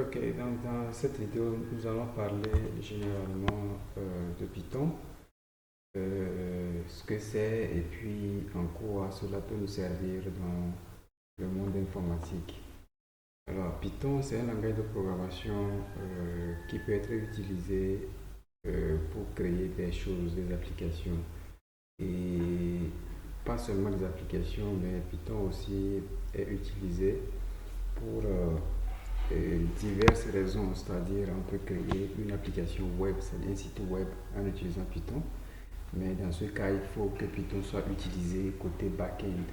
Ok, donc dans cette vidéo, nous allons parler généralement de Python, ce que c'est et puis en quoi cela peut nous servir dans le monde informatique. Alors, Python, c'est un langage de programmation qui peut être utilisé pour créer des choses, des applications. Et pas seulement des applications, mais Python aussi est utilisé pour diverses raisons, c'est-à-dire on peut créer une application web, c'est-à-dire un site web en utilisant Python, mais dans ce cas, il faut que Python soit utilisé côté back-end.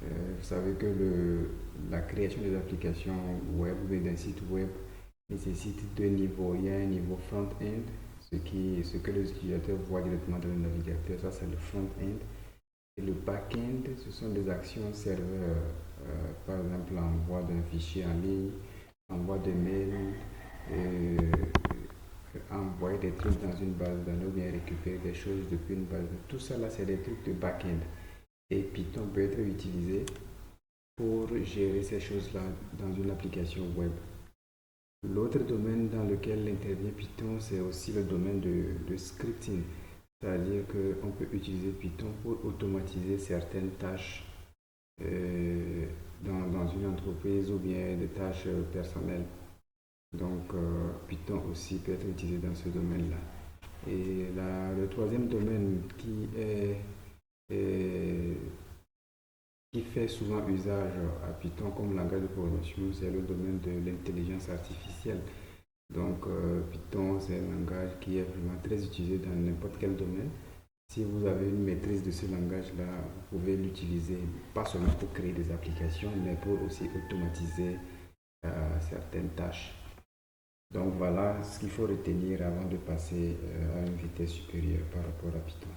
Vous savez que la création des applications web ou d'un site web nécessite deux niveaux. Il y a un niveau front-end, ce que les utilisateurs voient directement dans le navigateur, ça c'est le front-end. Et le back-end, ce sont des actions serveurs, par exemple l'envoi d'un fichier en ligne, envoi de mails, euh, envoyer des trucs dans une base de données ou bien récupérer des choses depuis une base. Tout ça là, c'est des trucs de back-end. Et Python peut être utilisé pour gérer ces choses-là dans une application web. L'autre domaine dans lequel intervient Python, c'est aussi le domaine de scripting. C'est-à-dire qu'on peut utiliser Python pour automatiser certaines tâches dans une entreprise ou bien des tâches personnelles. Donc, Python aussi peut être utilisé dans ce domaine-là. Et le troisième domaine est- qui fait souvent usage à Python comme langage de programmation, c'est le domaine de l'intelligence artificielle. Donc, Python, c'est un langage qui est vraiment très utilisé dans n'importe quel domaine. Si vous avez une maîtrise de ce langage-là, vous pouvez l'utiliser pas seulement pour créer des applications, mais pour aussi automatiser certaines tâches. Donc voilà ce qu'il faut retenir avant de passer à une vitesse supérieure par rapport à Python.